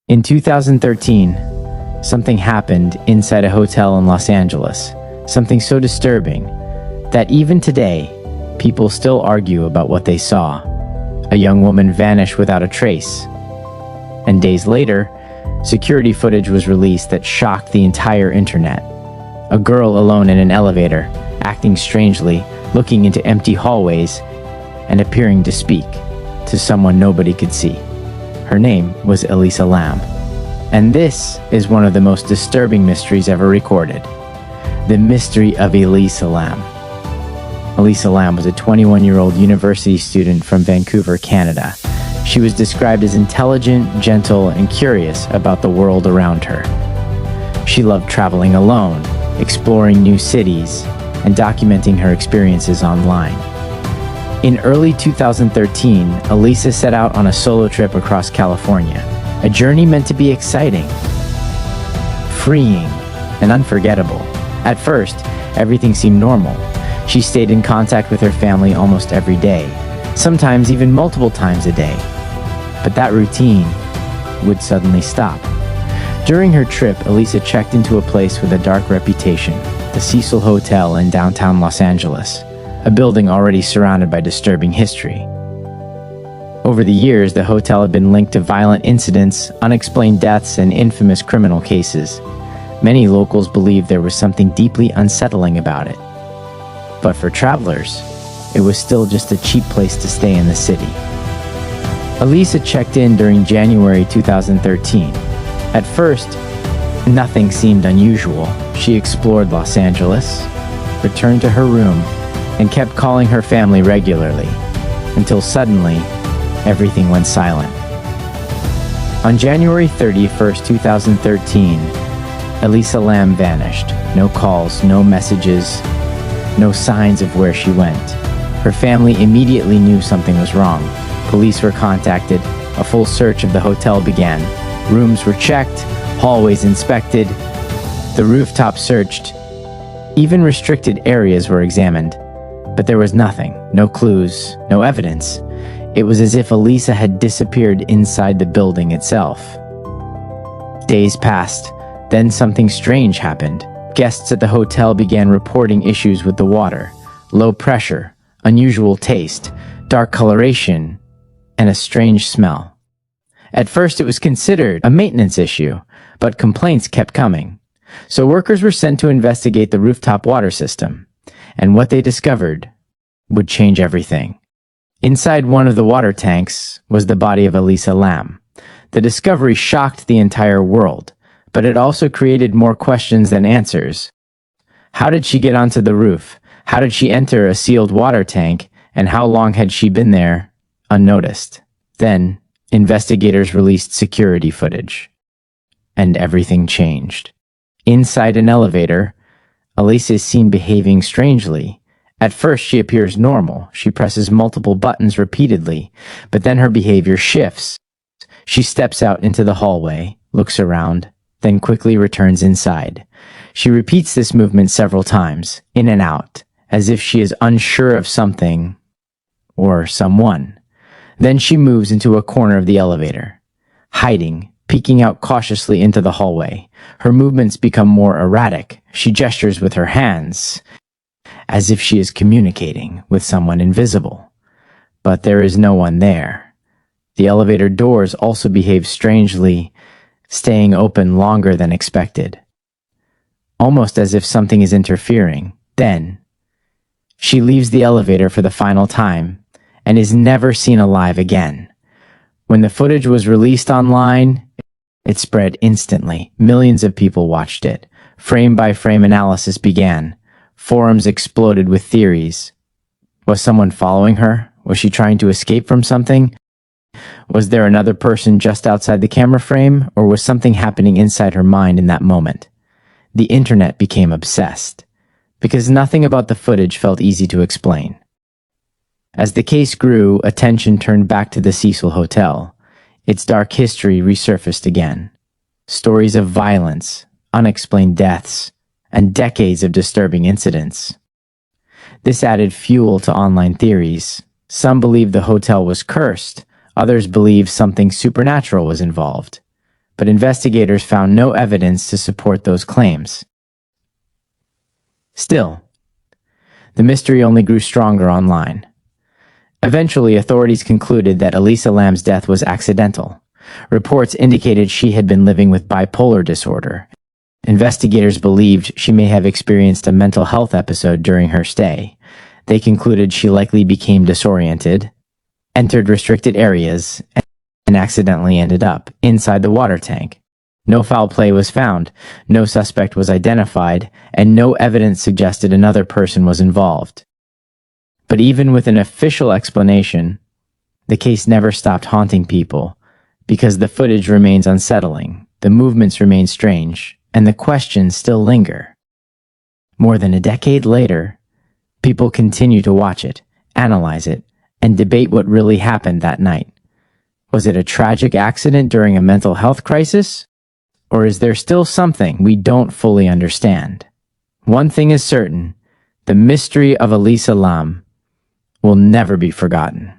In 2013, something happened inside a hotel in Los Angeles, something so disturbing that even today, people still argue about what they saw. A young woman vanished without a trace. And days later, security footage was released that shocked the entire internet. A girl alone in an elevator, acting strangely, looking into empty hallways, and appearing to speak to someone nobody could see. Her name was Elisa Lam. And this is one of the most disturbing mysteries ever recorded. The mystery of Elisa Lam. Elisa Lam was a 21-year-old university student from Vancouver, Canada. She was described as intelligent, gentle, and curious about the world around her. She loved traveling alone, exploring new cities, and documenting her experiences online. In early 2013, Elisa set out on a solo trip across California, a journey meant to be exciting, freeing, and unforgettable. At first, everything seemed normal. She stayed in contact with her family almost every day, sometimes even multiple times a day. But that routine would suddenly stop. During her trip, Elisa checked into a place with a dark reputation, the Cecil Hotel in downtown Los Angeles, a building already surrounded by disturbing history. Over the years, the hotel had been linked to violent incidents, unexplained deaths, and infamous criminal cases. Many locals believed there was something deeply unsettling about it. But for travelers, it was still just a cheap place to stay in the city. Elisa checked in during January 2013. At first, nothing seemed unusual. She explored Los Angeles, returned to her room, and kept calling her family regularly, until suddenly, everything went silent. On January 31st, 2013, Elisa Lam vanished. No calls, no messages, no signs of where she went. Her family immediately knew something was wrong. Police were contacted. A full search of the hotel began. Rooms were checked, hallways inspected, the rooftop searched. Even restricted areas were examined. But there was nothing, no clues, no evidence. It was as if Elisa had disappeared inside the building itself. Days passed. Then something strange happened. Guests at the hotel began reporting issues with the water, low pressure, unusual taste, dark coloration, and a strange smell. At first, it was considered a maintenance issue, but complaints kept coming. So workers were sent to investigate the rooftop water system, and what they discovered would change everything. Inside one of the water tanks was the body of Elisa Lam. The discovery shocked the entire world, but it also created more questions than answers. How did she get onto the roof? How did she enter a sealed water tank? And how long had she been there unnoticed? Then, investigators released security footage. And everything changed. Inside an elevator, Elisa is seen behaving strangely. At first, she appears normal. She presses multiple buttons repeatedly, but then her behavior shifts. She steps out into the hallway, looks around, then quickly returns inside. She repeats this movement several times, in and out, as if she is unsure of something or someone. Then she moves into a corner of the elevator, hiding, peeking out cautiously into the hallway. Her movements become more erratic. She gestures with her hands, as if she is communicating with someone invisible. But there is no one there. The elevator doors also behave strangely, staying open longer than expected, almost as if something is interfering. Then, she leaves the elevator for the final time and is never seen alive again. When the footage was released online, it spread instantly. Millions of people watched it. Frame-by-frame analysis began. Forums exploded with theories. Was someone following her? Was she trying to escape from something? Was there another person just outside the camera frame, or was something happening inside her mind in that moment? The internet became obsessed, because nothing about the footage felt easy to explain. As the case grew, attention turned back to the Cecil Hotel. Its dark history resurfaced again. Stories of violence, unexplained deaths, and decades of disturbing incidents. This added fuel to online theories. Some believed the hotel was cursed. Others believed something supernatural was involved. but investigators found no evidence to support those claims. Still, the mystery only grew stronger online. Eventually, authorities concluded that Elisa Lam's death was accidental. Reports indicated she had been living with bipolar disorder. Investigators believed she may have experienced a mental health episode during her stay. They concluded she likely became disoriented, entered restricted areas, and accidentally ended up inside the water tank. No foul play was found, no suspect was identified, and no evidence suggested another person was involved. But even with an official explanation, the case never stopped haunting people, because the footage remains unsettling, the movements remain strange, and the questions still linger. More than a decade later, people continue to watch it, analyze it, and debate what really happened that night. Was it a tragic accident during a mental health crisis? Or is there still something we don't fully understand? One thing is certain, the mystery of Elisa Lam will never be forgotten.